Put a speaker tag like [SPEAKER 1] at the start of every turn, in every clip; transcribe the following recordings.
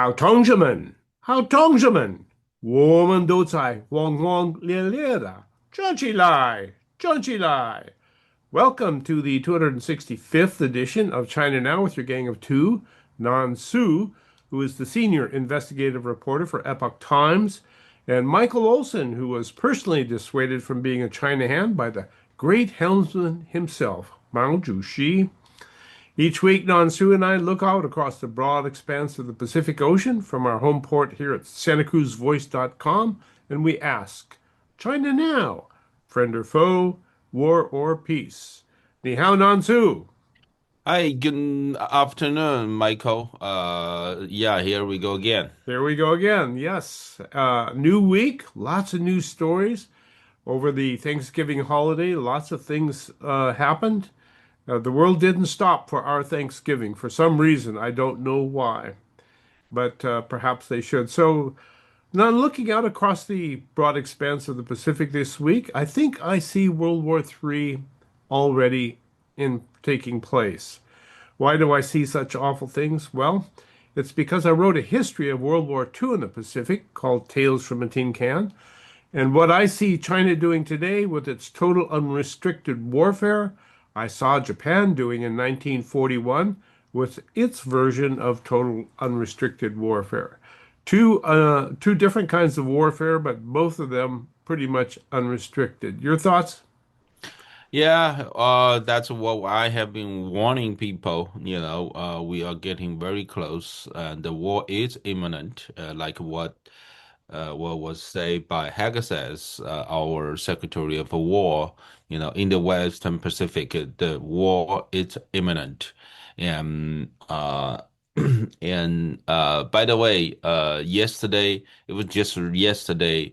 [SPEAKER 1] 好，同志们，我们都在轰轰烈烈的站起来，站起来。Welcome to the 265th edition of China Now with your gang of two, Nan Su, who is the senior investigative reporter for Epoch Times, and Michael Olson, who was personally dissuaded from being a China hand by the great helmsman himself, Mao Zedong. Each week, Nansu and I look out across the broad expanse of the Pacific Ocean from our home port here at SantaCruzVoice.com, and we ask, China now, friend or foe, war or peace? Ni hao, Nansu.
[SPEAKER 2] Hi, good afternoon, Michael. Yeah, here we go again.
[SPEAKER 1] There we go again. Yes, new week, lots of news stories over the Thanksgiving holiday. Lots of things happened. The world didn't stop for our Thanksgiving for some reason. I don't know why, but perhaps they should. So, now looking out across the broad expanse of the Pacific this week, I think I see World War III already in taking place. Why do I see such awful things? Well, it's because I wrote a history of World War II in the Pacific called Tales from a Tin Can. And what I see China doing today with its total unrestricted warfare, I saw Japan doing in 1941 with its version of total unrestricted warfare. Two different kinds of warfare, but both of them pretty much unrestricted. Your thoughts?
[SPEAKER 2] Yeah, that's what I have been warning people. We are getting very close, and the war is imminent. Like what was said by Hagsays, our Secretary of War. In the Western Pacific, the war is imminent, and by the way, yesterday it was just yesterday.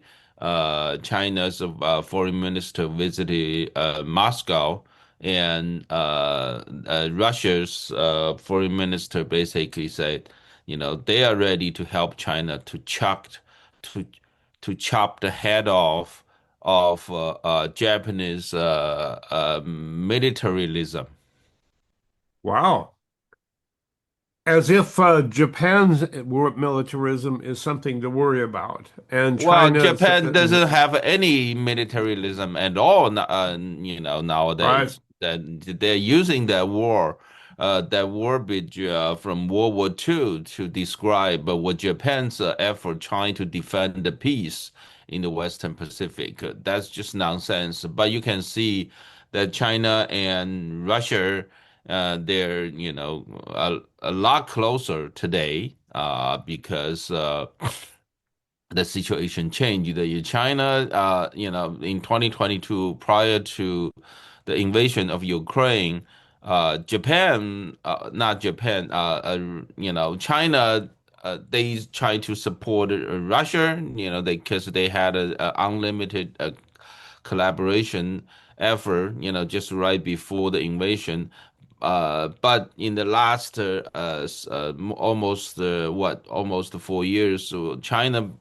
[SPEAKER 2] China's foreign minister visited Moscow, and Russia's foreign minister basically said, they are ready to help China to to chop the head off of Japanese militarism.
[SPEAKER 1] Wow. As if Japan's militarism is something to worry about, and
[SPEAKER 2] Well,
[SPEAKER 1] China's,
[SPEAKER 2] Japan doesn't have any militarism at all,
[SPEAKER 1] right.
[SPEAKER 2] nowadays. That they're using that war bridge from World War II to describe what Japan's effort trying to defend the peace in the Western Pacific. That's just nonsense. But you can see that China and Russia, they're, a lot closer today, because the situation changed. China, in 2022, prior to the invasion of Ukraine, Japan, not Japan, China, they tried to support Russia, because they had a unlimited collaboration effort, just right before the invasion. But in the last almost 4 years, so China,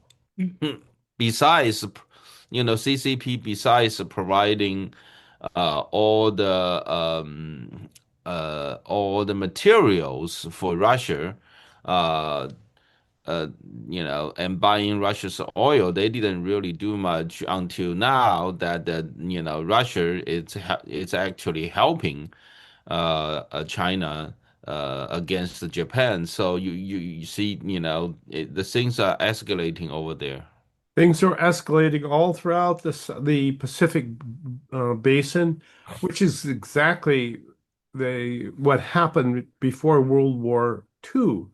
[SPEAKER 2] besides, CCP, besides providing all the materials for Russia, uh, and buying Russia's oil, they didn't really do much until now that Russia it's actually helping China against Japan. So you see, the things are escalating over there.
[SPEAKER 1] Things are escalating all throughout the Pacific basin, which is exactly the what happened before World War II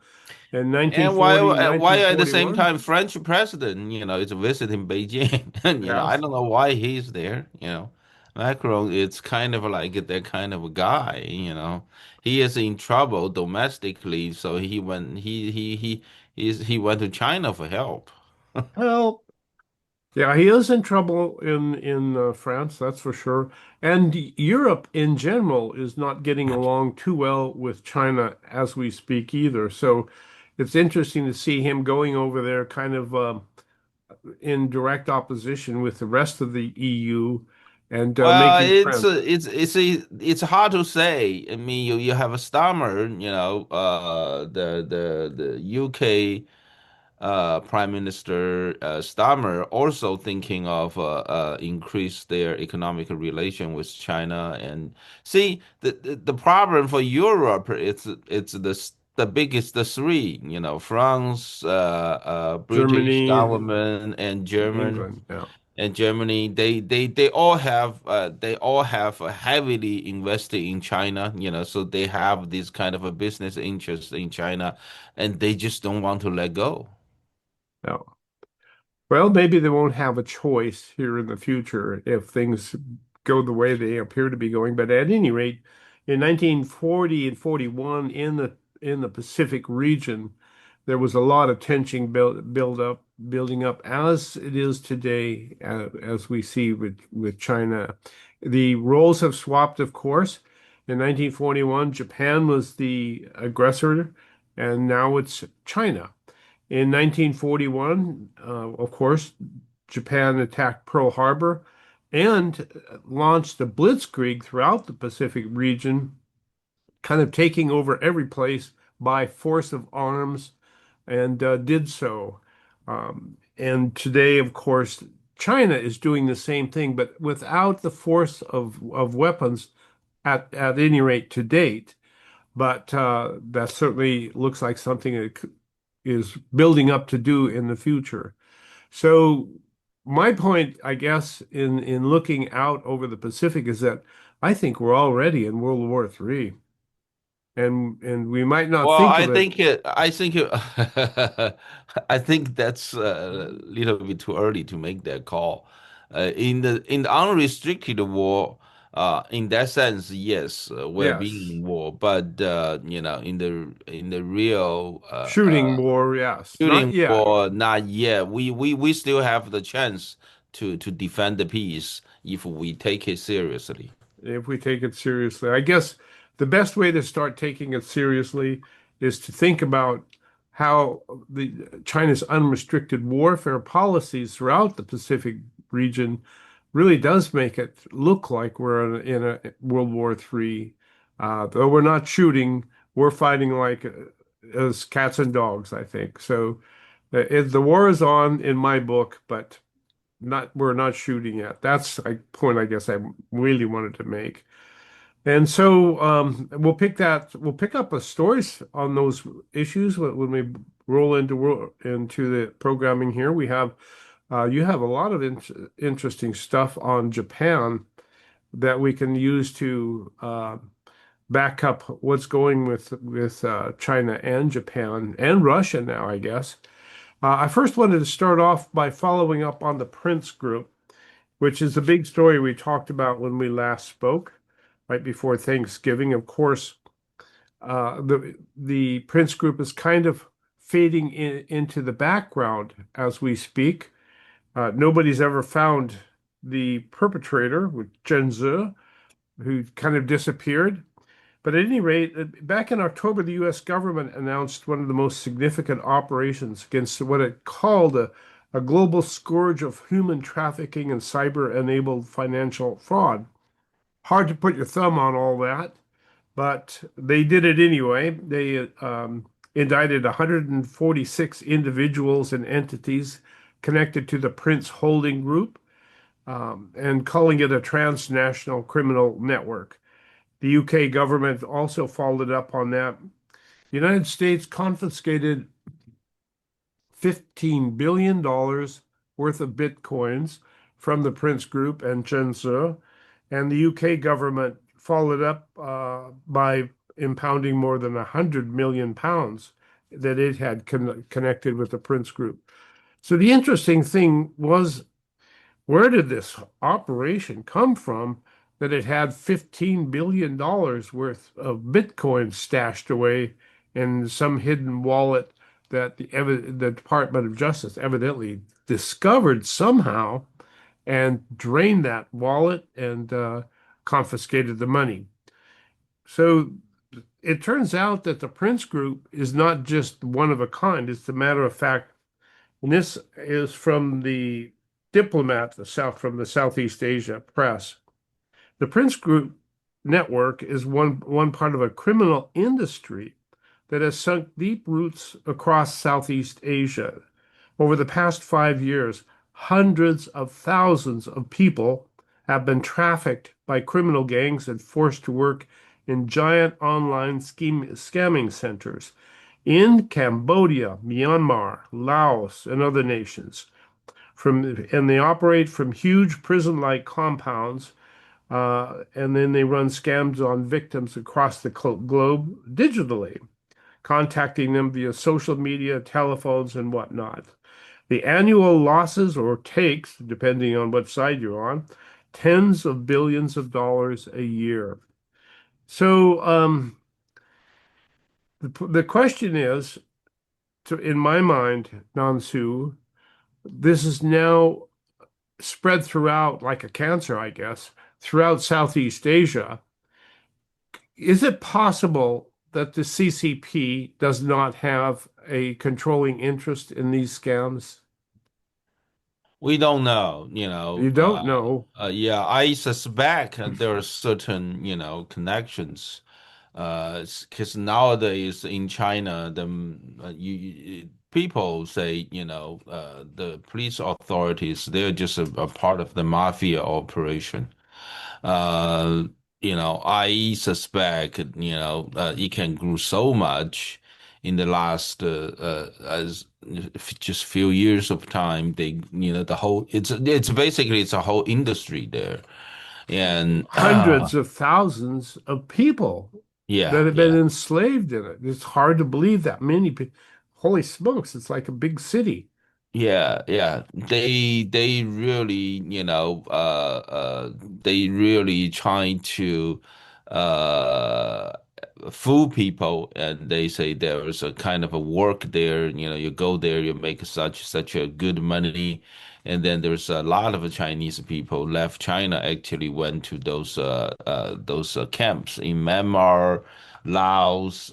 [SPEAKER 1] in
[SPEAKER 2] And
[SPEAKER 1] 1940,
[SPEAKER 2] why at the same
[SPEAKER 1] 1941.
[SPEAKER 2] time French president, is visiting Beijing, and I
[SPEAKER 1] Yes.
[SPEAKER 2] don't know why he's there. Macron, it's kind of like that kind of a guy. He is in trouble domestically, so he went to China for help.
[SPEAKER 1] Well, yeah, he is in trouble in France, that's for sure. And Europe in general is not getting along too well with China as we speak either. So it's interesting to see him going over there kind of in direct opposition with the rest of the EU and
[SPEAKER 2] Well,
[SPEAKER 1] making friends.
[SPEAKER 2] it's hard to say. I mean, you have a Stammer, the UK. Prime Minister Starmer also thinking of increase their economic relation with China. And see, the problem for Europe, it's the biggest, the three, France, British
[SPEAKER 1] Germany,
[SPEAKER 2] government, and German
[SPEAKER 1] England. Yeah.
[SPEAKER 2] and Germany. They all have heavily invested in China. So they have this kind of a business interest in China, and they just don't want to let go.
[SPEAKER 1] Yeah. Well, maybe they won't have a choice here in the future if things go the way they appear to be going. But at any rate, in 1940 and 41 in the Pacific region, there was a lot of tension building up as it is today, as we see with China. The roles have swapped, of course. In 1941, Japan was the aggressor, and now it's China. In 1941, of course, Japan attacked Pearl Harbor and launched a blitzkrieg throughout the Pacific region, kind of taking over every place by force of arms, and did so. And today, of course, China is doing the same thing, but without the force of weapons at any rate to date. But that certainly looks like something that is building up to do in the future. So my point, I guess, in looking out over the Pacific is that I think we're already in World War III, and we might not
[SPEAKER 2] Well,
[SPEAKER 1] think of it.
[SPEAKER 2] I think that's a little bit too early to make that call. In the unrestricted war, in that sense, yes, we're being
[SPEAKER 1] Yes,
[SPEAKER 2] in war. But in the real
[SPEAKER 1] shooting war, yes, not
[SPEAKER 2] shooting
[SPEAKER 1] yet.
[SPEAKER 2] war, not yet. We still have the chance to defend the peace if we take it seriously.
[SPEAKER 1] If we take it seriously. I guess the best way to start taking it seriously is to think about how the China's unrestricted warfare policies throughout the Pacific region really does make it look like we're in a World War III. Though we're not shooting, we're fighting like as cats and dogs, I think. So the war is on in my book, but not we're not shooting yet. That's a point I guess I really wanted to make. And so we'll pick up a stories on those issues when we roll into the programming here. We have you have a lot of interesting stuff on Japan that we can use to back up what's going with China and Japan and Russia now, I guess. I first wanted to start off by following up on the Prince Group, which is the big story we talked about when we last spoke, right before Thanksgiving. Of course, the Prince Group is kind of fading into the background as we speak. Nobody's ever found the perpetrator with Zhenzi, who kind of disappeared. But at any rate, back in October, the U.S. government announced one of the most significant operations against what it called a global scourge of human trafficking and cyber-enabled financial fraud. Hard to put your thumb on all that, but they did it anyway. They indicted 146 individuals and entities connected to the Prince Holding Group, and calling it a transnational criminal network. The UK government also followed up on that. The United States confiscated $15 billion worth of bitcoins from the Prince Group and Shenzhou, and the UK government followed up by impounding more than 100 million pounds that it had connected with the Prince Group. So the interesting thing was, where did this operation come from that it had $15 billion worth of Bitcoin stashed away in some hidden wallet that the Department of Justice evidently discovered somehow and drained that wallet and confiscated the money. So it turns out that the Prince Group is not just one of a kind. It's a matter of fact, and this is from the Diplomat, from the Southeast Asia Press. The Prince Group network is one part of a criminal industry that has sunk deep roots across Southeast Asia. Over the past 5 years, hundreds of thousands of people have been trafficked by criminal gangs and forced to work in giant online scamming centers in Cambodia, Myanmar, Laos, and other nations. And they operate from huge prison-like compounds, and then they run scams on victims across the globe digitally, contacting them via social media, telephones, and whatnot. The annual losses or takes, depending on what side you're on, tens of billions of dollars a year. So the question is, in my mind, Nan Su, this is now spread throughout, like a cancer, I guess, throughout Southeast Asia. Is it possible that the CCP does not have a controlling interest in these scams?
[SPEAKER 2] We don't know,
[SPEAKER 1] You don't know.
[SPEAKER 2] yeah, I suspect there are certain, connections. Because nowadays in China, people say, the police authorities, they're just a part of the mafia operation. Uh, I suspect, it can grow so much in the last as just few years of time. The whole it's basically it's a whole industry there, and
[SPEAKER 1] Hundreds of thousands of people that
[SPEAKER 2] yeah,
[SPEAKER 1] have been
[SPEAKER 2] yeah.
[SPEAKER 1] enslaved in it. It's hard to believe that many people. Holy smokes, it's like a big city.
[SPEAKER 2] Yeah, yeah. They really, they really trying to uh fool people, and they say there's a kind of a work there, you go there, you make such a good money, and then there's a lot of Chinese people left China, actually went to those camps in Myanmar, Laos,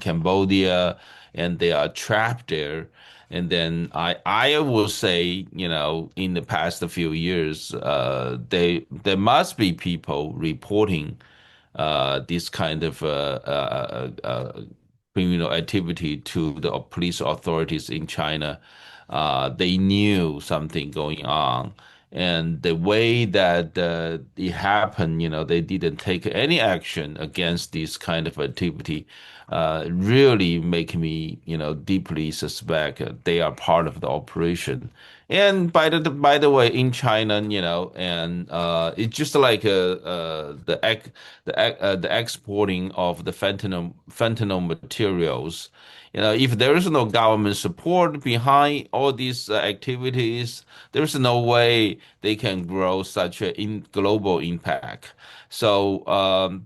[SPEAKER 2] Cambodia, and they are trapped there. And then I will say, in the past few years, there must be people reporting this kind of criminal activity to the police authorities in China. They knew something going on. And the way that it happened, they didn't take any action against this kind of activity, really make me, deeply suspect they are part of the operation. And by the way, in China, and it's just like the exporting of the fentanyl materials. If there is no government support behind all these activities, there's no way they can grow such a global impact. So,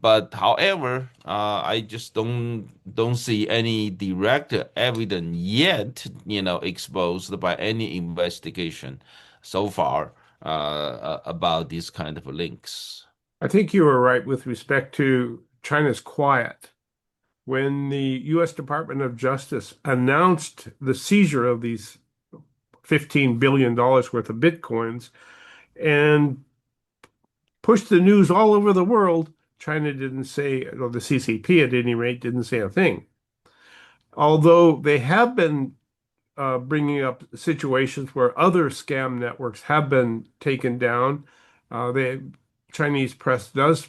[SPEAKER 2] but however, I just don't see any direct evidence yet, exposed by any investigation so far about these kind of links.
[SPEAKER 1] I think you were right with respect to China's quiet. When the U.S. Department of Justice announced the seizure of these $15 billion worth of Bitcoins and pushed the news all over the world, China didn't say, or the CCP at any rate, didn't say a thing. Although they have been bringing up situations where other scam networks have been taken down. The Chinese press does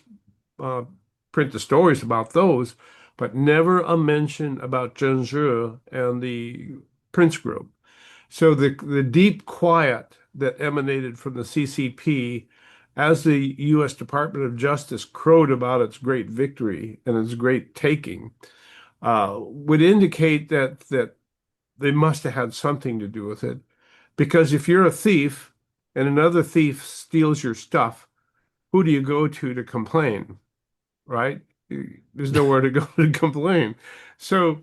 [SPEAKER 1] uh, print the stories about those, but never a mention about Zhenzhe and the Prince Group. So the deep quiet that emanated from the CCP as the U.S. Department of Justice crowed about its great victory and its great taking would indicate that they must have had something to do with it. Because if you're a thief and another thief steals your stuff, who do you go to complain, right? There's nowhere to go to complain. So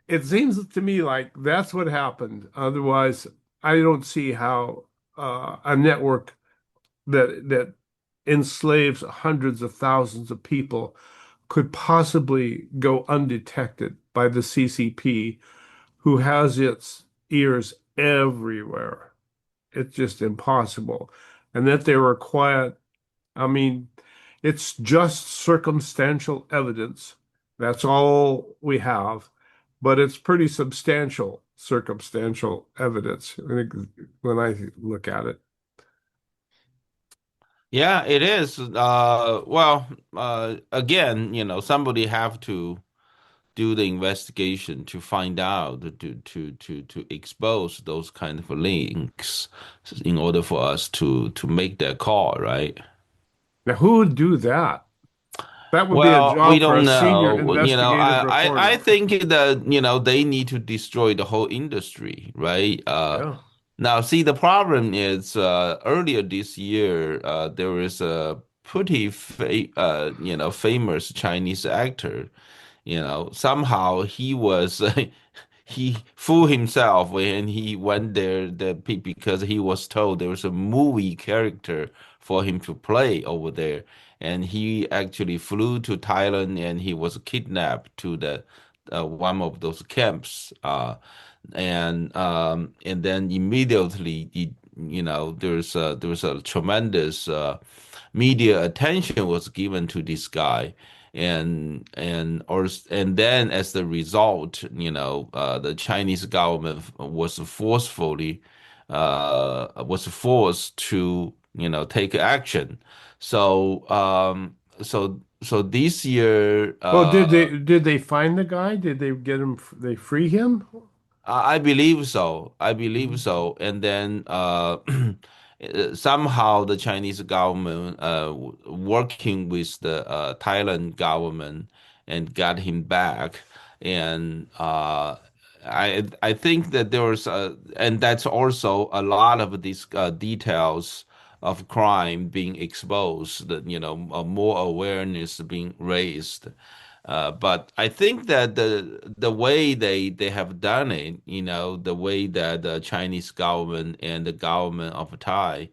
[SPEAKER 1] it seems to me like that's what happened. Otherwise, I don't see how a network that enslaves hundreds of thousands of people could possibly go undetected by the CCP, who has its ears everywhere. It's just impossible. And that they were quiet, I mean, it's just circumstantial evidence. That's all we have. but it's pretty substantial, circumstantial evidence, I think, when I look at it.
[SPEAKER 2] Yeah, it is. Well, again, somebody have to do the investigation to find out to expose those kind of links in order for us to make that call, right?
[SPEAKER 1] Now, who would do that? That would be a
[SPEAKER 2] Well, we
[SPEAKER 1] job for a
[SPEAKER 2] don't
[SPEAKER 1] senior
[SPEAKER 2] know.
[SPEAKER 1] investigative
[SPEAKER 2] I
[SPEAKER 1] reporter.
[SPEAKER 2] think that, they need to destroy the whole industry, right?
[SPEAKER 1] Yeah.
[SPEAKER 2] Now, see, the problem is earlier this year, there was a pretty famous Chinese actor. Somehow he was he fooled himself when he went there because he was told there was a movie character for him to play over there, and he actually flew to Thailand and he was kidnapped to the one of those camps, and then immediately there's a tremendous media attention was given to this guy, and then as the result, the Chinese government was forced to take action. So this year,
[SPEAKER 1] Well, did they find the guy? Did they get him? They free him?
[SPEAKER 2] I believe so. I believe
[SPEAKER 1] Mhm.
[SPEAKER 2] so. And then somehow the Chinese government working with the Thailand government and got him back. And I think that there was and that's also a lot of these details of crime being exposed. That more awareness being raised. But I think that the way they have done it, the way that the Chinese government and the government of Thailand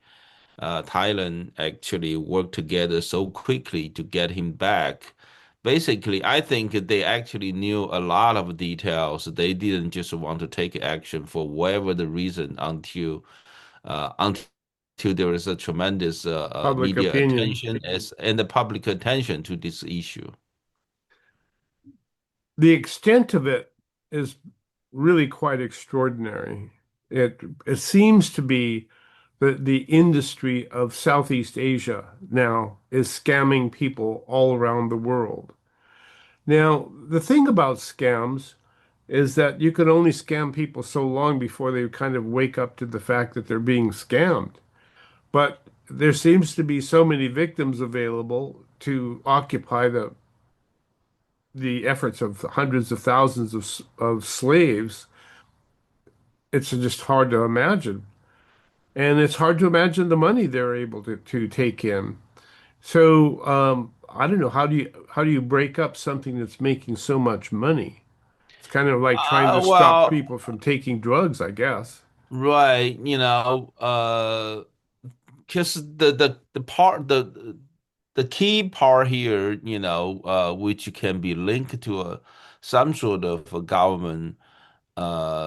[SPEAKER 2] actually worked together so quickly to get him back. Basically, I think they actually knew a lot of details. They didn't just want to take action for whatever the reason until there is a tremendous
[SPEAKER 1] Public
[SPEAKER 2] media
[SPEAKER 1] opinion.
[SPEAKER 2] attention and the public attention to this issue.
[SPEAKER 1] The extent of it is really quite extraordinary. It seems to be that the industry of Southeast Asia now is scamming people all around the world. Now, the thing about scams is that you can only scam people so long before they kind of wake up to the fact that they're being scammed. But there seems to be so many victims available to occupy the efforts of hundreds of thousands of slaves. It's just hard to imagine. And it's hard to imagine the money they're able to take in. So I don't know, how do you break up something that's making so much money? It's kind of like trying to stop
[SPEAKER 2] Well,
[SPEAKER 1] people from taking drugs, I guess.
[SPEAKER 2] right, because the key part here, which can be linked to some sort of a government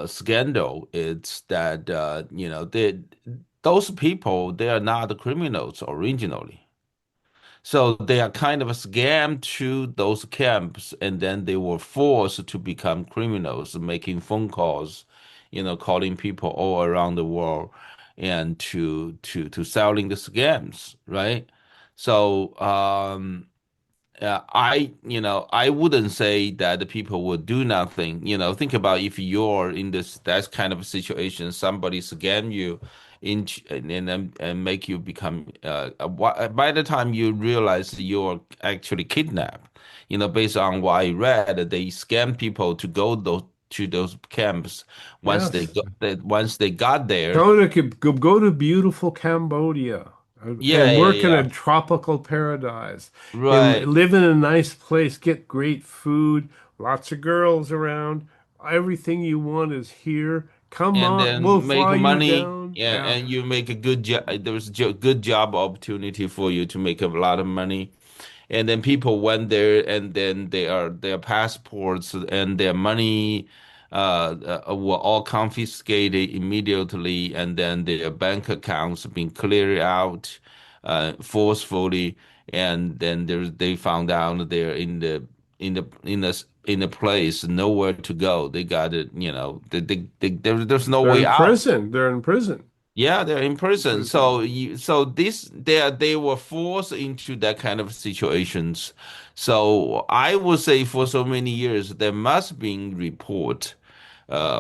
[SPEAKER 2] scandal, it's that those people they are not criminals originally. So they are kind of a scam to those camps, and then they were forced to become criminals, making phone calls, calling people all around the world, and to selling the scams, right? So I wouldn't say that the people would do nothing. Think about if you're in that kind of situation, somebody scam you and make you become by the time you realize you're actually kidnapped. Based on what I read, they scam people to those camps.
[SPEAKER 1] Yes.
[SPEAKER 2] Once they got there,
[SPEAKER 1] Go to beautiful Cambodia
[SPEAKER 2] yeah,
[SPEAKER 1] and
[SPEAKER 2] yeah,
[SPEAKER 1] work in
[SPEAKER 2] yeah,
[SPEAKER 1] a tropical paradise and
[SPEAKER 2] right.
[SPEAKER 1] live in a nice place, get great food, lots of girls around. Everything you want is here. Come
[SPEAKER 2] And
[SPEAKER 1] on, we'll
[SPEAKER 2] then make
[SPEAKER 1] fly you
[SPEAKER 2] money,
[SPEAKER 1] down.
[SPEAKER 2] yeah,
[SPEAKER 1] Yeah.
[SPEAKER 2] and you make a good job. There's good job opportunity for you to make a lot of money. And then people went there, and then their passports and their money were all confiscated immediately, and then their bank accounts being cleared out forcefully, and then they found out they're in the in a place, nowhere to go. They got it, there's no
[SPEAKER 1] They're
[SPEAKER 2] way
[SPEAKER 1] in
[SPEAKER 2] out.
[SPEAKER 1] prison. They're in prison.
[SPEAKER 2] Yeah, they're in prison.
[SPEAKER 1] Prison.
[SPEAKER 2] They were forced into that kind of situations. So I would say for so many years there must be report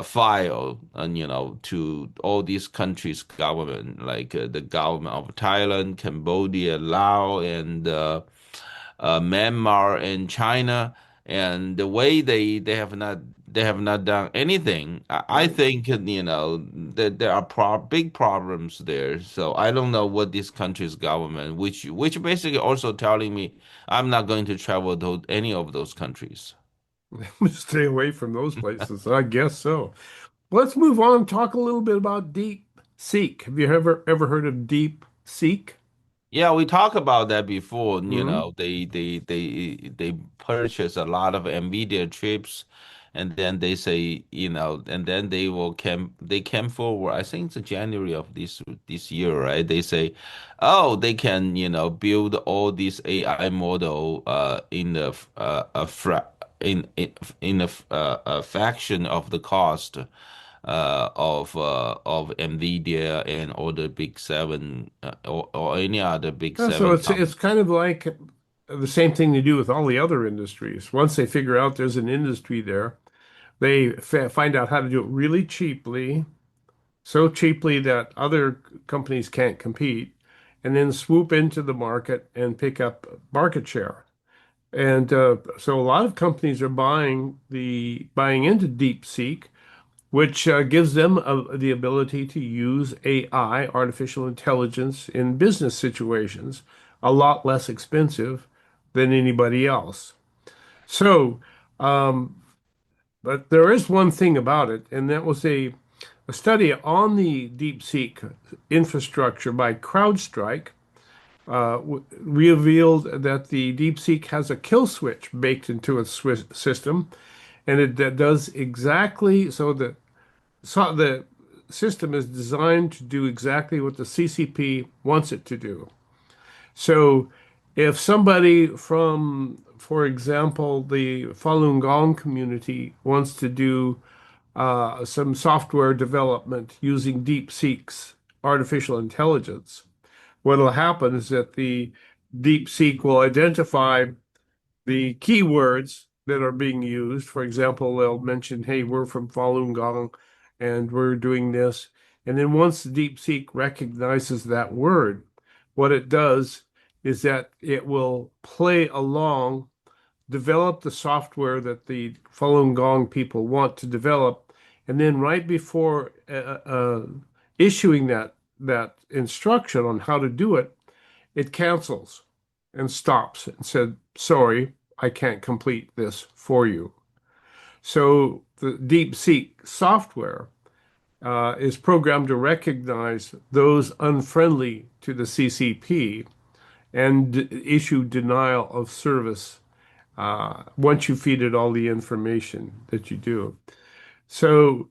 [SPEAKER 2] file and to all these countries' government, like the government of Thailand, Cambodia, Laos, and Myanmar and China, and the way they have not done anything. I
[SPEAKER 1] Right.
[SPEAKER 2] think that there are big problems there. So I don't know what this country's government, which basically also telling me I'm not going to travel to any of those countries.
[SPEAKER 1] Stay away from those places. I guess so. Let's move on and talk a little bit about Deep Seek. Have you ever heard of Deep Seek?
[SPEAKER 2] Yeah, we talked about that before.
[SPEAKER 1] Hmm.
[SPEAKER 2] They purchase a lot of Nvidia chips, and then they say, and then they came forward. I think it's January of this year, right? They say, oh, they can build all these AI model in a fra in a fraction of the cost of Nvidia and all the big seven or any other big
[SPEAKER 1] Yeah, so
[SPEAKER 2] seven
[SPEAKER 1] it's
[SPEAKER 2] company.
[SPEAKER 1] kind of like the same thing they do with all the other industries. Once they figure out there's an industry there, they find out how to do it really cheaply, so cheaply that other companies can't compete, and then swoop into the market and pick up market share. And so a lot of companies are buying into DeepSeek, which gives them the ability to use AI, artificial intelligence, in business situations, a lot less expensive than anybody else. So, um, but there is one thing about it, and that was a study on the DeepSeek infrastructure by CrowdStrike revealed that the DeepSeek has a kill switch baked into its system, and it that does exactly so the system is designed to do exactly what the CCP wants it to do. So if somebody from, for example, the Falun Gong community wants to do some software development using DeepSeek's artificial intelligence, what will happen is that the DeepSeek will identify the keywords that are being used. For example, they'll mention, hey, we're from Falun Gong and we're doing this. And then once the DeepSeek recognizes that word, what it does is that it will play along, develop the software that the Falun Gong people want to develop, and then right before issuing that instruction on how to do it, it cancels and stops and said, sorry, I can't complete this for you. So the DeepSeek software is programmed to recognize those unfriendly to the CCP and issue denial of service once you feed it all the information that you do. So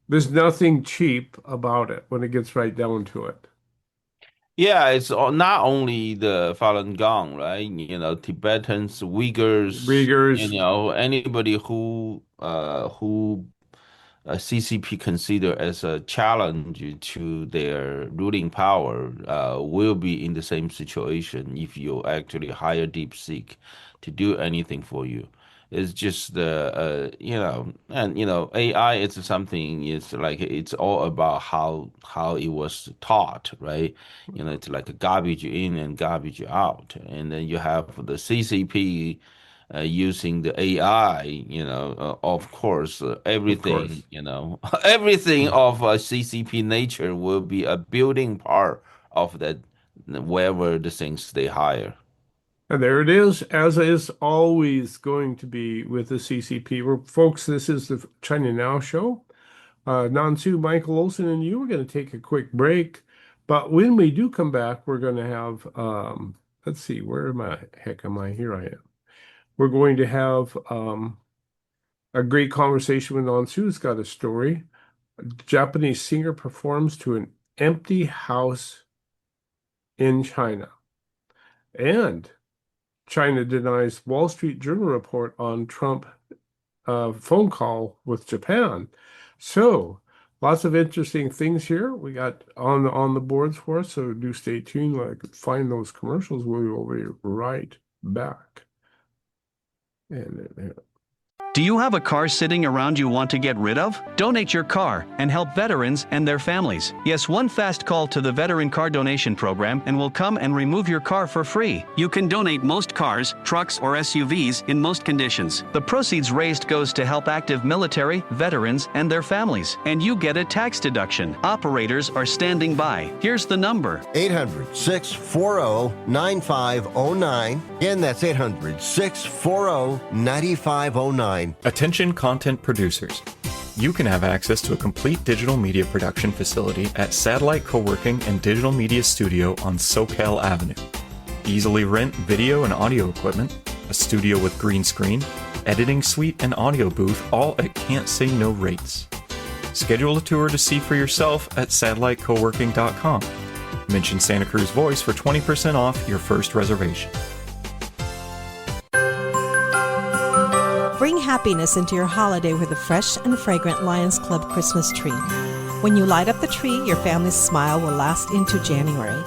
[SPEAKER 1] there's nothing cheap about it when it gets right down to it.
[SPEAKER 2] Yeah, it's not only the Falun Gong, right? Tibetans, Uyghurs,
[SPEAKER 1] Uyghurs,
[SPEAKER 2] anybody who CCP consider as a challenge to their ruling power will be in the same situation if you actually hire DeepSeek to do anything for you. It's just and AI is something. It's like it's all about how it was taught, right? It's like a garbage in and garbage out, and then you have the CCP using the AI, of course,
[SPEAKER 1] of
[SPEAKER 2] everything,
[SPEAKER 1] course.
[SPEAKER 2] everything of CCP nature will be a building part of that, wherever the things they hire.
[SPEAKER 1] And there it is, as is always going to be with the CCP. Well, folks, this is the China Now show. Nan Su, Michael Olson, and you are going to take a quick break. But when we do come back, we're going to have, let's see, where am I? Heck am I? Here I am. We're going to have a great conversation with Nan Su, who's got a story. A Japanese singer performs to an empty house in China. And China denies Wall Street Journal report on Trump phone call with Japan. So lots of interesting things here we got on the boards for us. So do stay tuned. I could find those commercials. We will be right back. And
[SPEAKER 3] Do you have a car sitting around you want to get rid of? Donate your car and help veterans and their families. Yes, one fast call to the Veteran Car Donation Program and we'll come and remove your car for free. You can donate most cars, trucks, or SUVs in most conditions. The proceeds raised goes to help active military, veterans, and their families. And you get a tax deduction. Operators are standing by. Here's the number.
[SPEAKER 4] 800-640-9509. Again, that's 800-640-9509.
[SPEAKER 5] Attention content producers. You can have access to a complete digital media production facility at Satellite Co-working and Digital Media Studio on Soquel Avenue. Easily rent video and audio equipment, a studio with green screen, editing suite and audio booth, all at can't say no rates. Schedule a tour to see for yourself at satellitecoworking.com. Mention Santa Cruz Voice for 20% off your first reservation.
[SPEAKER 6] Bring happiness into your holiday with a fresh and fragrant Lions Club Christmas tree. When you light up the tree, your family's smile will last into January.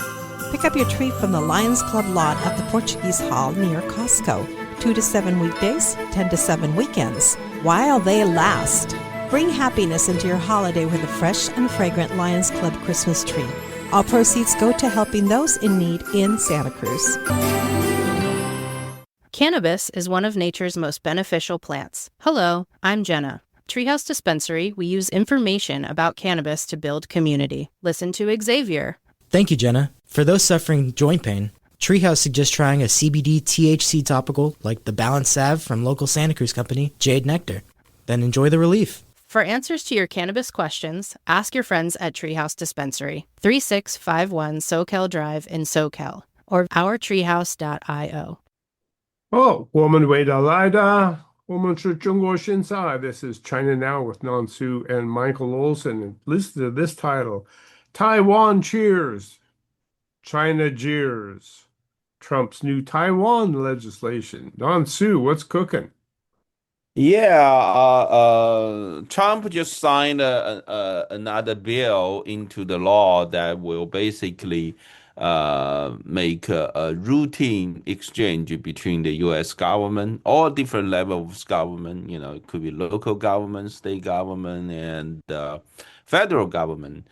[SPEAKER 6] Pick up your tree from the Lions Club lot at the Portuguese Hall near Costco. 2 to 7 weekdays, 10 to 7 weekends, while they last. Bring happiness into your holiday with a fresh and fragrant Lions Club Christmas tree. All proceeds go to helping those in need in Santa Cruz.
[SPEAKER 7] Cannabis is one of nature's most beneficial plants. Hello, I'm Jenna. Treehouse Dispensary, we use information about cannabis to build community. Listen to Xavier.
[SPEAKER 8] Thank you, Jenna. For those suffering joint pain, Treehouse suggests trying a CBD THC topical like the Balance Salve from local Santa Cruz company, Jade Nectar. Then enjoy the relief.
[SPEAKER 7] For answers to your cannabis questions, ask your friends at Treehouse Dispensary, 3651 Soquel Drive in Soquel, or ourtreehouse.io.
[SPEAKER 1] oh, 我们伟大来的，我们是中国现在. This is China Now with Nan Su and Michael Olson. And listen to this title: Taiwan Cheers, China jeers. Trump's new Taiwan legislation. Nan Su, what's cooking?
[SPEAKER 2] Trump just signed another bill into the law that will basically make a routine exchange between the U.S. government, all different levels of government. You know, it could be local government, state government, and federal government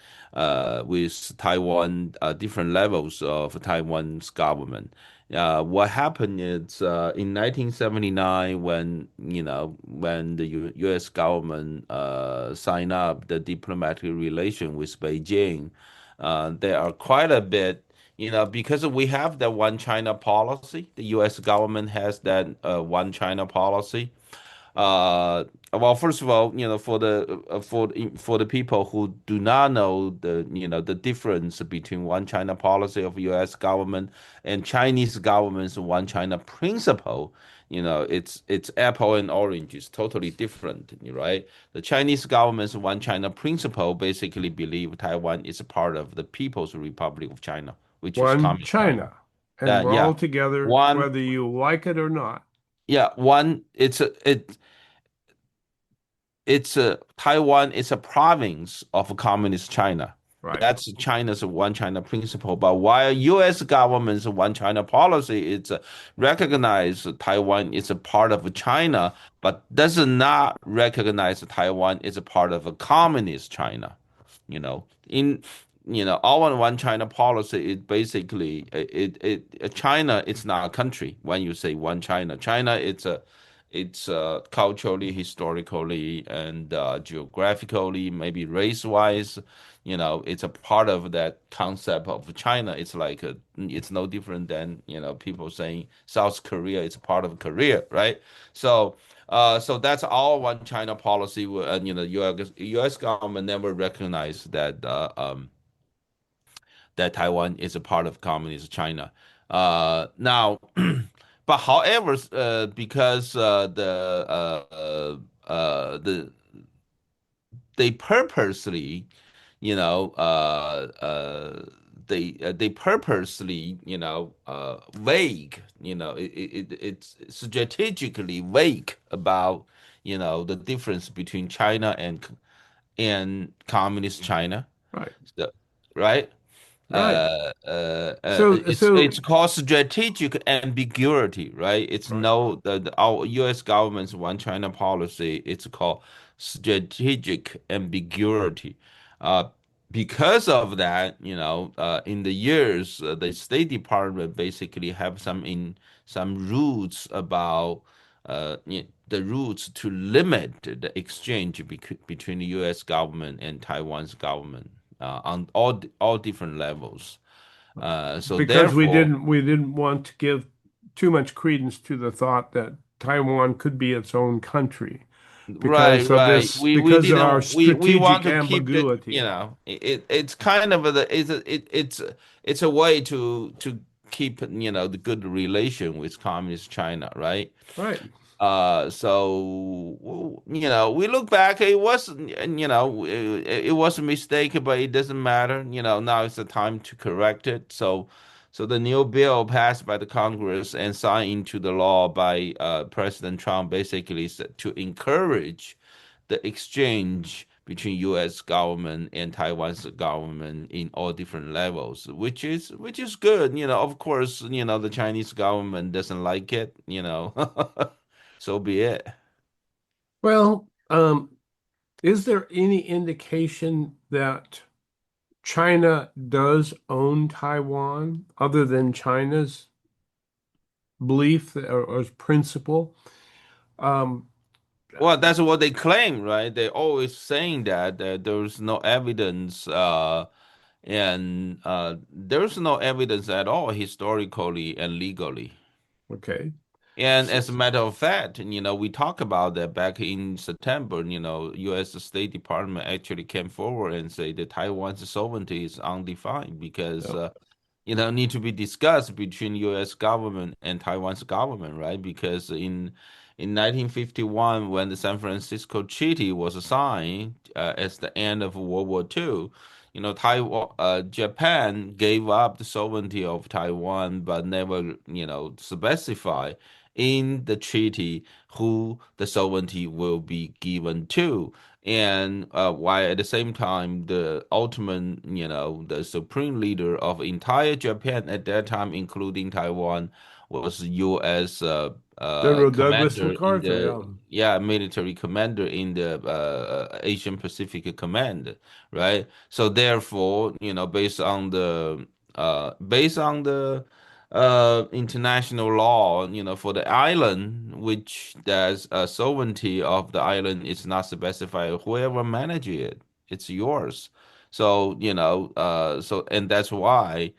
[SPEAKER 2] with Taiwan, different levels of Taiwan's government. What happened is in 1979, when the U.S. government signed up the diplomatic relation with Beijing, there are quite a bit, because we have the one China policy. The U.S. government has that one China policy. Well, first of all, for the people who do not know the difference between one China policy of U.S. government and Chinese government's one China principle, it's apple and oranges, totally different, right? The Chinese government's one China principle basically believe Taiwan is a part of the People's Republic of China, which is
[SPEAKER 1] One
[SPEAKER 2] Communist China.
[SPEAKER 1] China. And we're
[SPEAKER 2] Yeah,
[SPEAKER 1] all together,
[SPEAKER 2] one,
[SPEAKER 1] whether you like it or not.
[SPEAKER 2] yeah, Taiwan is a province of communist China.
[SPEAKER 1] Right.
[SPEAKER 2] That's China's one China principle. But while U.S. government's one China policy is recognize Taiwan is a part of China, but does not recognize Taiwan is a part of a communist China. Our one China policy is basically China. It's not a country. When you say one China, China it's culturally, historically, and geographically, maybe race-wise, it's a part of that concept of China. It's like it's no different than people saying South Korea is a part of Korea, right? So that's our one China policy. And U.S. government never recognized that Taiwan is a part of communist China. Now. But however, because they purposely, you know, they purposely, vague, it's strategically vague about, the difference between China and communist China,
[SPEAKER 1] Right.
[SPEAKER 2] so, right?
[SPEAKER 1] Right. So
[SPEAKER 2] It's called strategic ambiguity, right? It's
[SPEAKER 1] right.
[SPEAKER 2] no our U.S. government's one China policy. It's called strategic ambiguity. Uh, because of that, in the years, the State Department basically have some rules about the rules to limit the exchange between the U.S. government and Taiwan's government on all different levels. So
[SPEAKER 1] Because we
[SPEAKER 2] therefore,
[SPEAKER 1] didn't want to give too much credence to the thought that Taiwan could be its own country
[SPEAKER 2] right, right. We
[SPEAKER 1] because of our
[SPEAKER 2] didn't we want
[SPEAKER 1] strategic
[SPEAKER 2] to keep the
[SPEAKER 1] ambiguity.
[SPEAKER 2] it's kind of it's a way to keep the good relation with communist China, right?
[SPEAKER 1] Right.
[SPEAKER 2] We look back, it was, it was a mistake, but it doesn't matter. Now it's the time to correct it. So the new bill passed by the Congress and signed into the law by President Trump basically said to encourage the exchange between U.S. government and Taiwan's government in all different levels, which is good. Of course, the Chinese government doesn't like it. So be it.
[SPEAKER 1] Well, is there any indication that China does own Taiwan other than China's belief or principle? Um,
[SPEAKER 2] Well, that's what they claim, right? They're always saying that there's no evidence, and there's no evidence at all historically and legally.
[SPEAKER 1] okay.
[SPEAKER 2] And
[SPEAKER 1] So,
[SPEAKER 2] as a matter of fact, we talked about that back in September. U.S. State Department actually came forward and say that Taiwan's sovereignty is undefined because
[SPEAKER 1] yep.
[SPEAKER 2] need to be discussed between U.S. government and Taiwan's government, right? Because in 1951, when the San Francisco Treaty was signed as the end of World War II, Taiwan, Japan gave up the sovereignty of Taiwan, but never, specify in the treaty who the sovereignty will be given to. And while at the same time, the ultimate, the supreme leader of entire Japan at that time, including Taiwan, was U.S.
[SPEAKER 1] General Douglas
[SPEAKER 2] Commander in
[SPEAKER 1] MacArthur,
[SPEAKER 2] the
[SPEAKER 1] yeah.
[SPEAKER 2] military commander in the Asian Pacific Command, right? So therefore, based on the international law, for the island, which there's a sovereignty of the island is not specified. Whoever manages it, it's yours. So, and that's why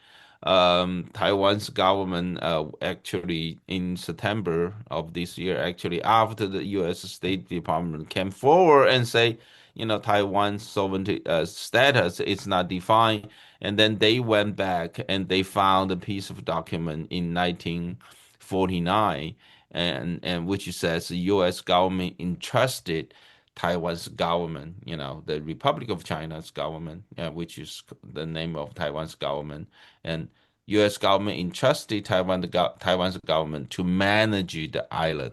[SPEAKER 2] Taiwan's government actually in September of this year, actually after the U.S. State Department came forward and say, Taiwan's sovereignty status is not defined, and then they went back and they found a piece of document in 1949, and which says the U.S. government entrusted Taiwan's government, the Republic of China's government, which is the name of Taiwan's government, and U.S. government entrusted Taiwan's government to manage the island.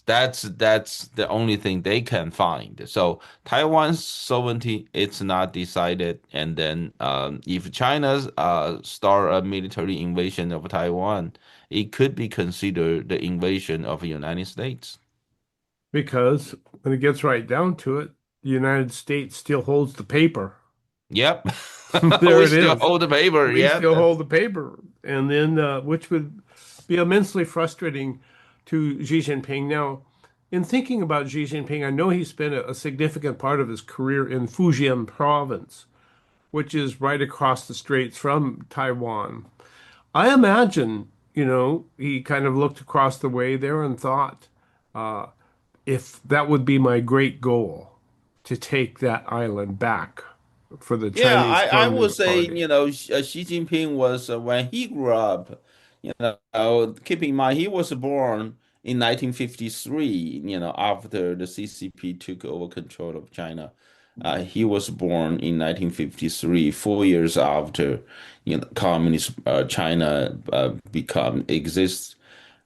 [SPEAKER 2] That's the only thing they can find. So Taiwan's sovereignty it's not decided, and then if China start a military invasion of Taiwan, it could be considered the invasion of the United States.
[SPEAKER 1] Because when it gets right down to it, the United States still holds the paper.
[SPEAKER 2] Yep,
[SPEAKER 1] There
[SPEAKER 2] we
[SPEAKER 1] it
[SPEAKER 2] still
[SPEAKER 1] is.
[SPEAKER 2] hold the paper.
[SPEAKER 1] We
[SPEAKER 2] Yeah,
[SPEAKER 1] still hold the paper. And then, which would be immensely frustrating to Xi Jinping. Now, in thinking about Xi Jinping, I know he spent a significant part of his career in Fujian province, which is right across the straits from Taiwan. I imagine, he kind of looked across the way there and thought, uh, if that would be my great goal, to take that island back for the
[SPEAKER 2] yeah.
[SPEAKER 1] Chinese
[SPEAKER 2] I would
[SPEAKER 1] Communist
[SPEAKER 2] say
[SPEAKER 1] Party.
[SPEAKER 2] Xi Jinping was when he grew up. Keep in mind he was born in 1953. After the CCP took over control of China. He was born in 1953, 4 years after communist China become exist.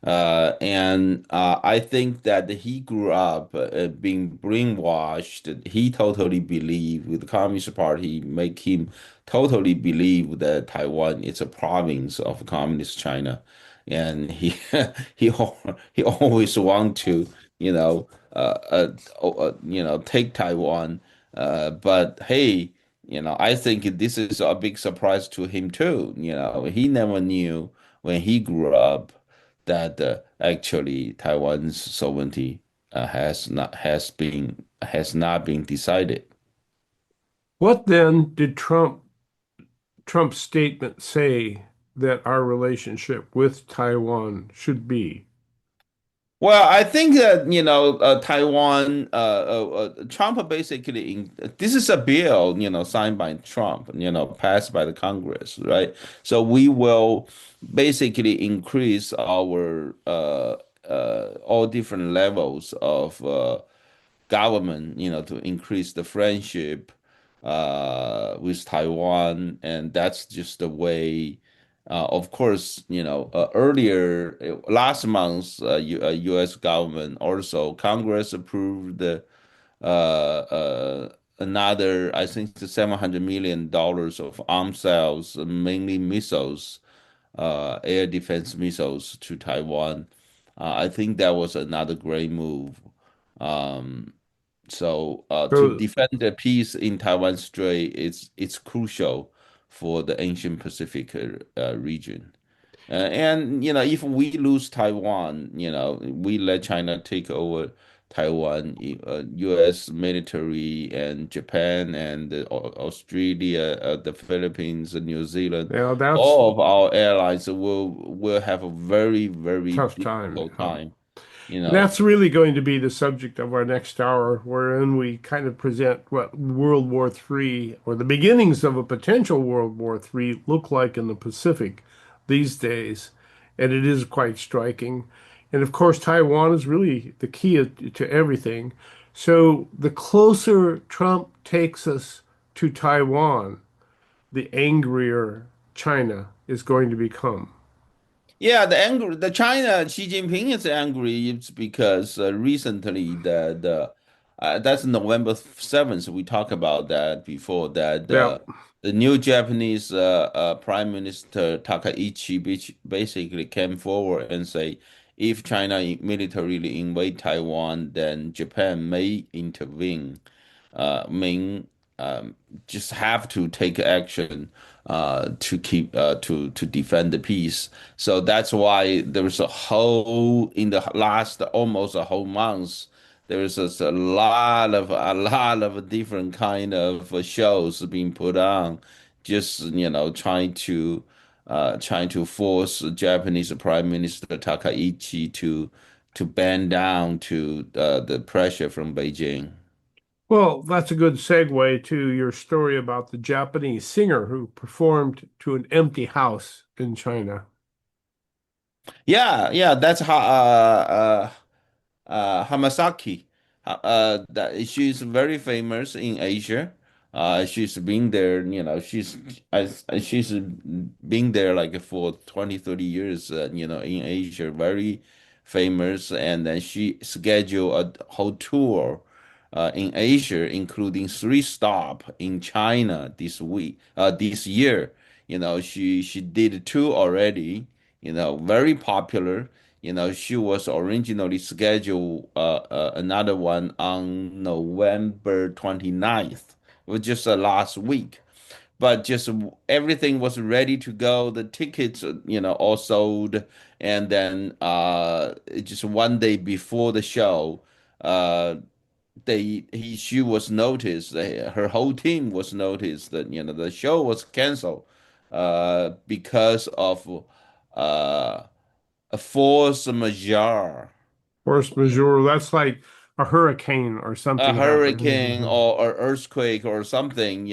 [SPEAKER 2] And I think that he grew up being brainwashed. He totally believed with the Communist Party, make him totally believe that Taiwan is a province of Communist China, and he he always want to, you know, take Taiwan. But hey, I think this is a big surprise to him too. He never knew when he grew up that actually Taiwan's sovereignty has not been decided.
[SPEAKER 1] What then did Trump's statement say that our relationship with Taiwan should be?
[SPEAKER 2] Well, I think that Taiwan, Trump basically this is a bill signed by Trump, passed by the Congress, right? So we will basically increase our all different levels of government, to increase the friendship with Taiwan, and that's just the way. Of course, earlier last month, U.S. government also Congress approved another, I think, the $700 million of arms sales, mainly missiles, air defense missiles to Taiwan. I think that was another great move. Um, to
[SPEAKER 1] So,
[SPEAKER 2] defend the peace in Taiwan Strait, it's crucial for the Asian Pacific region. And if we lose Taiwan, we let China take over Taiwan, U.S. military and Japan and Australia, the Philippines, and New Zealand,
[SPEAKER 1] that's
[SPEAKER 2] all of our airlines will have a very, very
[SPEAKER 1] tough time.
[SPEAKER 2] difficult time. You know,
[SPEAKER 1] That's really going to be the subject of our next hour, wherein we kind of present what World War III or the beginnings of a potential World War III look like in the Pacific these days. And it is quite striking. And of course, Taiwan is really the key to everything. So the closer Trump takes us to Taiwan, the angrier China is going to become.
[SPEAKER 2] yeah, the China Xi Jinping is angry. It's because recently that's November 7th. We talked about that before that
[SPEAKER 1] Yeah.
[SPEAKER 2] the new Japanese Prime Minister Takaichi basically came forward and say if China militarily invade Taiwan, then Japan may intervene. Mean just have to take action to keep to defend the peace. So that's why there was a whole in the last almost a whole month. There's just a lot of different kind of shows being put on, just trying to force Japanese Prime Minister Takaichi to bend down to the pressure from Beijing.
[SPEAKER 1] Well, that's a good segue to your story about the Japanese singer who performed to an empty house in China.
[SPEAKER 2] Yeah, yeah, that's how Hamasaki. That she's very famous in Asia. She's been there, she's been there like for 20, 30 years, in Asia, very famous. And then she scheduled a whole tour in Asia, including three stop in China this year. She did two already, very popular. She was originally scheduled another one on November 29th, it was just last week. But just everything was ready to go. The tickets, all sold. And then just one day before the show, uh, she was noticed, her whole team was noticed that, the show was canceled because of uh, a force majeure,
[SPEAKER 1] Force majeure, that's like a hurricane or
[SPEAKER 2] a
[SPEAKER 1] something
[SPEAKER 2] hurricane
[SPEAKER 1] happened.
[SPEAKER 2] or earthquake or something,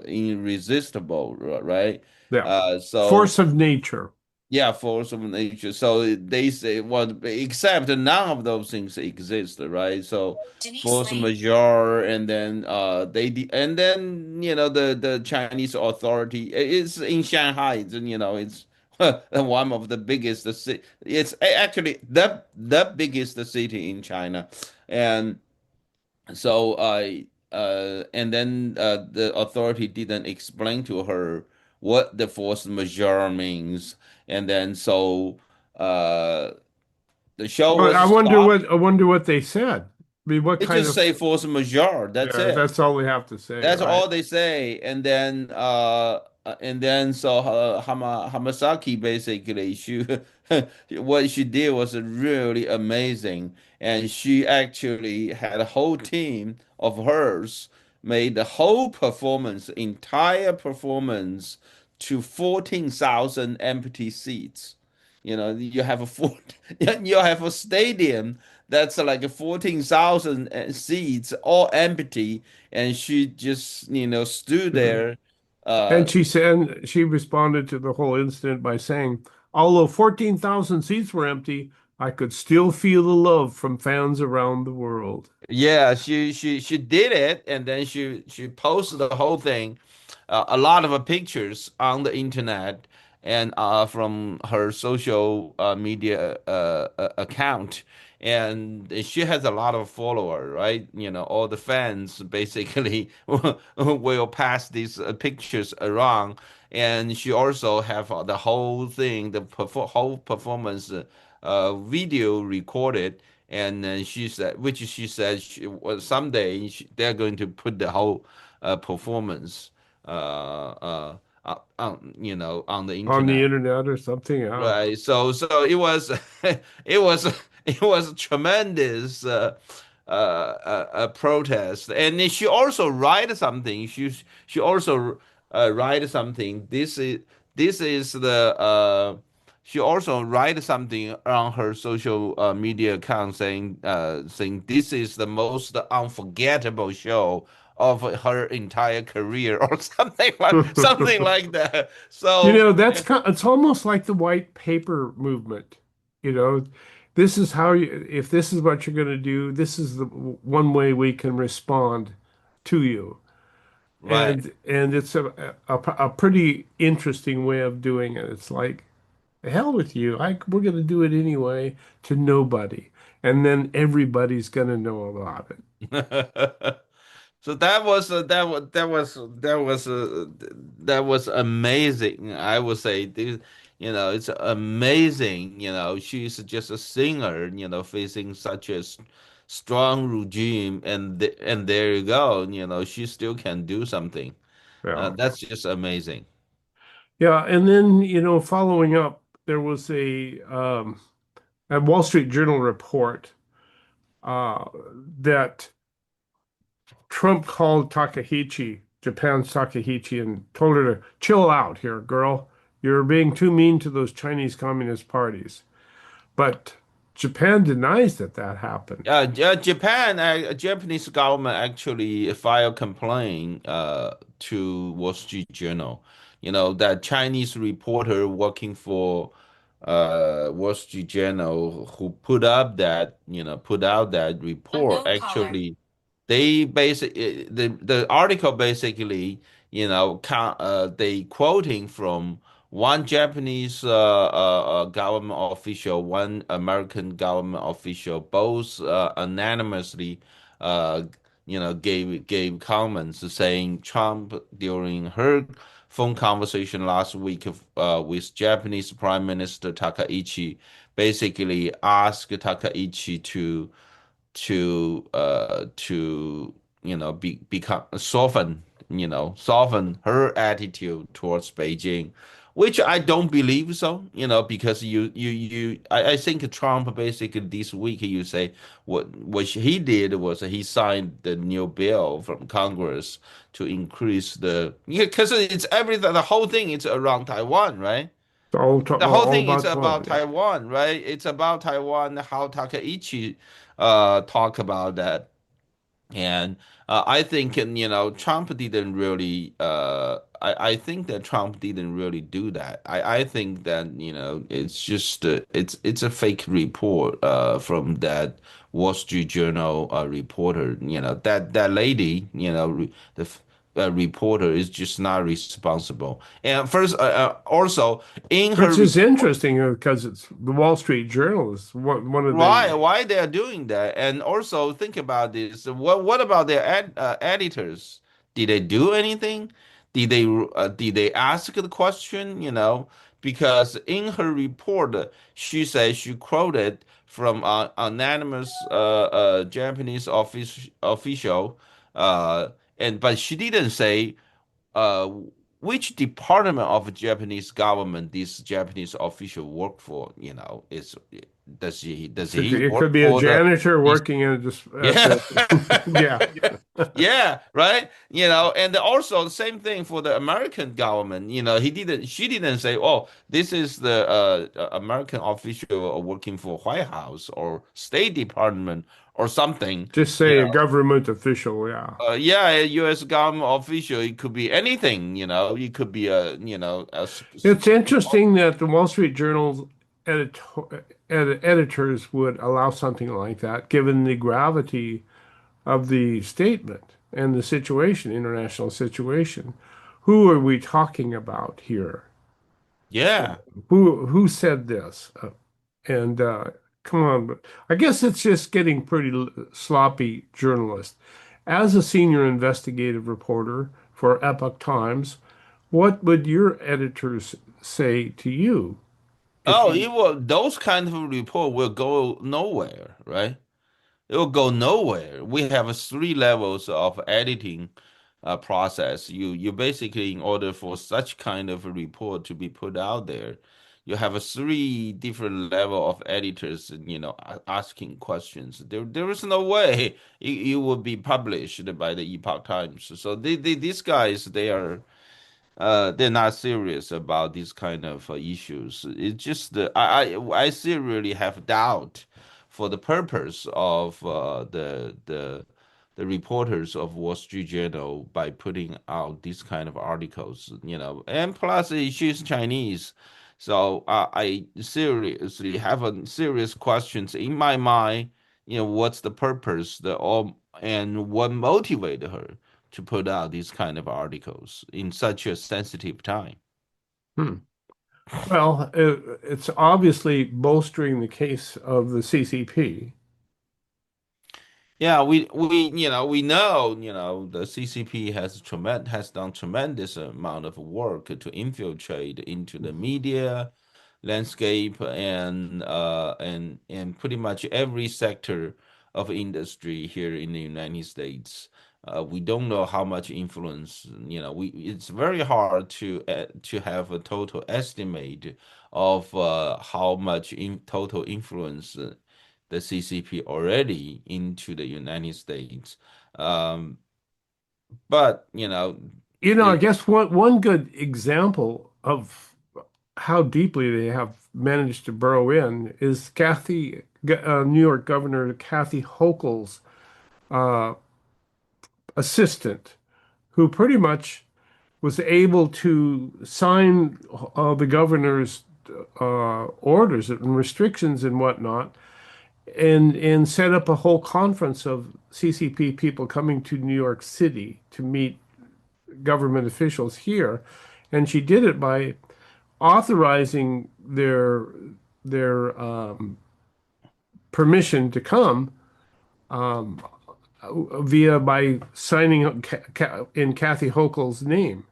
[SPEAKER 2] irresistible, right?
[SPEAKER 1] Yeah.
[SPEAKER 2] So
[SPEAKER 1] Force of nature.
[SPEAKER 2] yeah, force of nature. So they say, well, except none of those things exist, right? So force majeure, and then and then the Chinese authority is in Shanghai. It's one of the biggest city. It's actually the biggest city in China, and so and then the authority didn't explain to her what the force majeure means, and then so uh, the show
[SPEAKER 1] Well,
[SPEAKER 2] was stopped.
[SPEAKER 1] I wonder what they said. I mean, what
[SPEAKER 2] They
[SPEAKER 1] kind
[SPEAKER 2] just
[SPEAKER 1] of
[SPEAKER 2] say force majeure. That's
[SPEAKER 1] yeah,
[SPEAKER 2] it.
[SPEAKER 1] that's all they have to say,
[SPEAKER 2] That's
[SPEAKER 1] right?
[SPEAKER 2] all they say, and then so Hamasaki basically she what she did was really amazing, and she actually had a whole team of hers made the whole performance, entire performance to 14,000 empty seats. You know, you have a four, you have a stadium that's like 14,000 seats, all empty, and she just stood
[SPEAKER 1] Mhm.
[SPEAKER 2] there.
[SPEAKER 1] And
[SPEAKER 2] Uh,
[SPEAKER 1] she responded to the whole incident by saying, although 14,000 seats were empty, I could still feel the love from fans around the world.
[SPEAKER 2] yeah, she did it, and then she posted the whole thing, a lot of pictures on the internet and from her social media account. And she has a lot of followers, right? All the fans basically will pass these pictures around. And she also have the whole thing, the whole performance video recorded. And then she said someday they're going to put the whole performance on the
[SPEAKER 1] On the
[SPEAKER 2] internet,
[SPEAKER 1] internet or something. Yeah.
[SPEAKER 2] right? So it was, it was, it was a tremendous protest, and then she also write something. She also write something. This is the she also write something on her social media account saying this is the most unforgettable show of her entire career or something like that.
[SPEAKER 1] You
[SPEAKER 2] So
[SPEAKER 1] know, it's almost like the white paper movement. You know, this is how you, if this is what you're going to do, this is the one way we can respond to you.
[SPEAKER 2] right.
[SPEAKER 1] And it's a pretty interesting way of doing it. It's like, the hell with you. We're going to do it anyway to nobody. And then everybody's going to know about it.
[SPEAKER 2] So that was amazing. I would say it's amazing. She's just a singer. Facing such a strong regime, and there you go. She still can do something.
[SPEAKER 1] Yeah.
[SPEAKER 2] That's just amazing.
[SPEAKER 1] Yeah. And then, following up, there was a Wall Street Journal report uh, that Trump called Takaichi, Japan's Takaichi, and told her to chill out here, girl. You're being too mean to those Chinese Communist parties. But Japan denies that happened.
[SPEAKER 2] Japanese government actually filed complaint to Wall Street Journal. That Chinese reporter working for Wall Street Journal who put out that report actually they basically the article basically they quoting from one Japanese government official, one American government official, both anonymously uh, gave comments saying Trump during her phone conversation last week with Japanese Prime Minister Takaichi basically asked Takaichi to become soften her attitude towards Beijing, which I don't believe so. Because I think Trump basically this week you say what he did was he signed the new bill from Congress to increase because it's everything, the whole thing is around Taiwan, right? The whole
[SPEAKER 1] All
[SPEAKER 2] thing is
[SPEAKER 1] about
[SPEAKER 2] about
[SPEAKER 1] Taiwan. Yeah.
[SPEAKER 2] Taiwan, right? It's about Taiwan, how Takaichi talk about that. And I think, Trump didn't really. I think that Trump didn't really do that. I think that it's just it's a fake report from that Wall Street Journal reporter. That lady, the reporter is just not responsible. And first, also in her
[SPEAKER 1] Which is
[SPEAKER 2] report,
[SPEAKER 1] interesting because it's the Wall Street Journal is one of the
[SPEAKER 2] why they are doing that? And also think about this. What about their editors? Did they do anything? Did they ask the question? Because in her report, she said she quoted from anonymous Japanese official, uh, but she didn't say uh, which department of Japanese government this Japanese official work for. Is does he
[SPEAKER 1] it
[SPEAKER 2] work
[SPEAKER 1] could be a
[SPEAKER 2] for the
[SPEAKER 1] janitor
[SPEAKER 2] this
[SPEAKER 1] working at
[SPEAKER 2] yeah.
[SPEAKER 1] the yeah.
[SPEAKER 2] Yeah, right. And also the same thing for the American government. She didn't say, "Oh, this is the American official working for White House or State Department or something."
[SPEAKER 1] Just say a government official, yeah.
[SPEAKER 2] Yeah, a U.S. government official. It could be anything. It could be a
[SPEAKER 1] It's interesting that the Wall Street Journal's editors would allow something like that, given the gravity of the statement and the situation, international situation. Who are we talking about here?
[SPEAKER 2] yeah.
[SPEAKER 1] Who said this? And come on, but I guess it's just getting pretty sloppy journalist. As a senior investigative reporter for Epoch Times, what would your editors say to you if
[SPEAKER 2] Oh,
[SPEAKER 1] you?
[SPEAKER 2] those kind of report will go nowhere, right? It will go nowhere. We have three levels of editing process. You basically, in order for such kind of a report to be put out there, you have a three different level of editors, asking questions. There is no way it would be published by the Epoch Times. So these guys, they're not serious about these kind of issues. It's just I seriously have doubt for the purpose of the reporters of Wall Street Journal by putting out these kind of articles. And plus she's Chinese, so I seriously have a serious questions in my mind. What's the purpose, and what motivated her to put out these kind of articles in such a sensitive time.
[SPEAKER 1] Hmm. Well, it's obviously bolstering the case of the CCP.
[SPEAKER 2] Yeah, we know the CCP has done tremendous amount of work to infiltrate into the media landscape and pretty much every sector of industry here in the United States. We don't know how much influence, it's very hard to have a total estimate of how much in total influence the CCP already into the United States. Um, but
[SPEAKER 1] I
[SPEAKER 2] they,
[SPEAKER 1] guess one good example of how deeply they have managed to burrow in is New York Governor Kathy Hochul's uh, assistant, who pretty much was able to sign the governor's orders and restrictions and whatnot, and set up a whole conference of CCP people coming to New York City to meet government officials here, and she did it by authorizing their permission to come um, via by signing in Kathy Hochul's name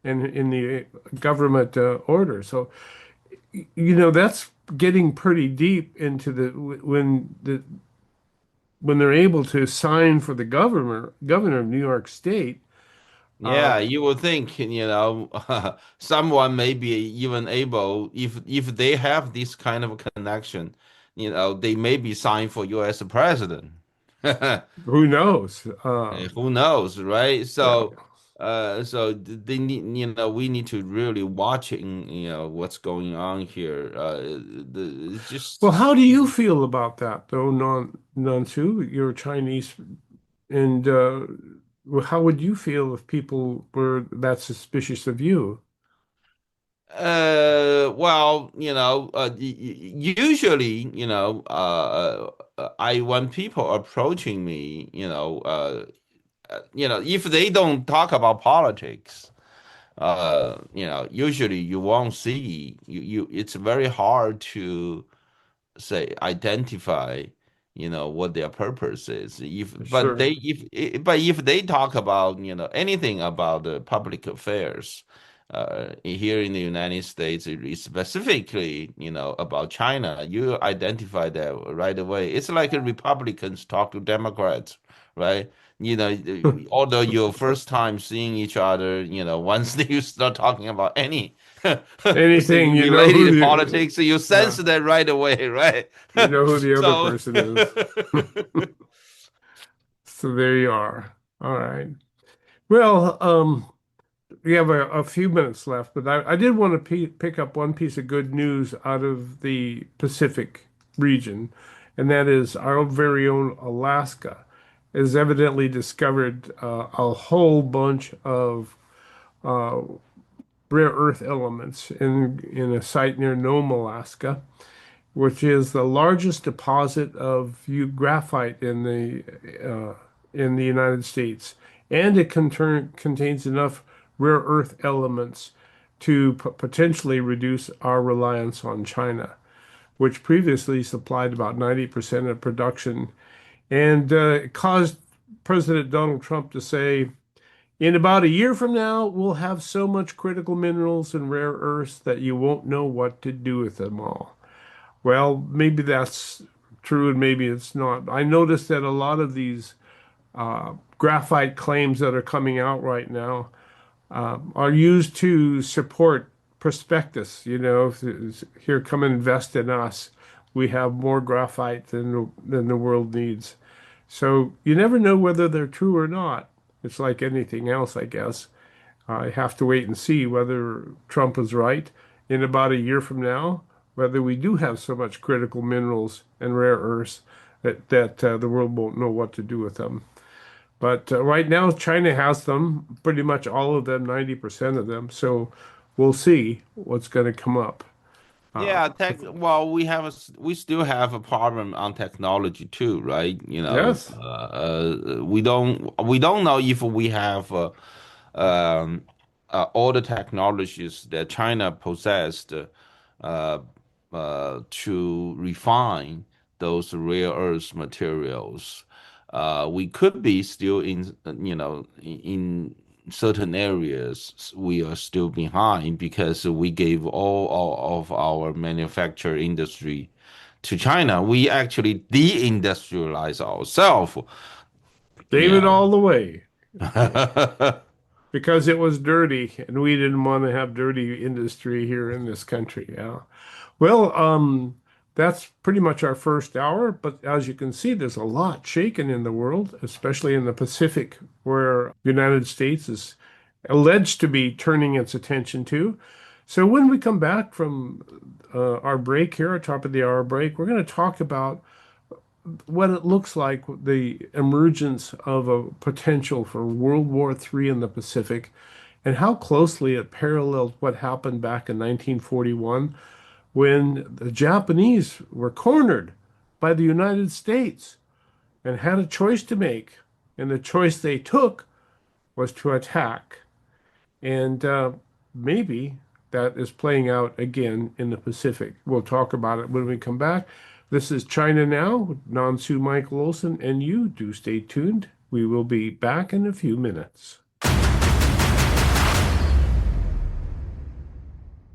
[SPEAKER 1] and in the government order. So that's getting pretty deep into when they're able to sign for the governor of New York State.
[SPEAKER 2] Yeah, you would think, someone may be even able, if they have this kind of connection, they may be signed for U.S. president.
[SPEAKER 1] Who knows?
[SPEAKER 2] Who knows, right?
[SPEAKER 1] Yeah.
[SPEAKER 2] So they need, we need to really watching, what's going on here. It's
[SPEAKER 1] Well,
[SPEAKER 2] just
[SPEAKER 1] how do you feel about that, though, Nan Su? You're Chinese, and well, how would you feel if people were that suspicious of you?
[SPEAKER 2] well, usually, I when people approaching me, if they don't talk about politics, usually you won't see it's very hard to say identify what their purpose is
[SPEAKER 1] Sure,
[SPEAKER 2] but if they talk about anything about the public affairs here in the United States, specifically about China, you identify that right away. It's like Republicans talk to Democrats, right? Although your first time seeing each other, once you start talking about any
[SPEAKER 1] anything,
[SPEAKER 2] thing
[SPEAKER 1] you know
[SPEAKER 2] related
[SPEAKER 1] who
[SPEAKER 2] to
[SPEAKER 1] the
[SPEAKER 2] politics, you sense
[SPEAKER 1] yeah,
[SPEAKER 2] that right away, right?
[SPEAKER 1] you know who the other
[SPEAKER 2] So,
[SPEAKER 1] person is. So there you are. All right. Well, we have a few minutes left, but I did want to pick up one piece of good news out of the Pacific region, and that is our very own Alaska has evidently discovered a whole bunch of uh, rare earth elements in a site near Nome, Alaska, which is the largest deposit of graphite in the United States, and it contains enough rare earth elements to potentially reduce our reliance on China, which previously supplied about 90% of production, and it caused President Donald Trump to say, in about a year from now, we'll have so much critical minerals and rare earths that you won't know what to do with them all. Well, maybe that's true and maybe it's not. I noticed that a lot of these graphite claims that are coming out right now are used to support prospectus. Here, come invest in us. We have more graphite than the world needs. So you never know whether they're true or not. It's like anything else, I guess. I have to wait and see whether Trump is right in about a year from now, whether we do have so much critical minerals and rare earths that the world won't know what to do with them. But right now, China has them, pretty much all of them, 90% of them. So we'll see what's going to come up.
[SPEAKER 2] yeah, well, we still have a problem on technology too, right?
[SPEAKER 1] Yes,
[SPEAKER 2] we don't know if we have um, all the technologies that China possessed to refine those rare earth materials. We could be still in certain areas we are still behind because we gave all of our manufacture industry to China. We actually deindustrialize ourselves.
[SPEAKER 1] gave it all away because it was dirty, and we didn't want to have dirty industry here in this country. Yeah. Well, that's pretty much our first hour, but as you can see, there's a lot shaking in the world, especially in the Pacific, where the United States is alleged to be turning its attention to. So when we come back from our break here, our top of the hour break, we're going to talk about what it looks like, the emergence of a potential for World War III in the Pacific, and how closely it paralleled what happened back in 1941 when the Japanese were cornered by the United States and had a choice to make. And the choice they took was to attack. And maybe that is playing out again in the Pacific. We'll talk about it when we come back. This is China Now with Nan Su Michael Olson, and you do stay tuned. We will be back in a few minutes.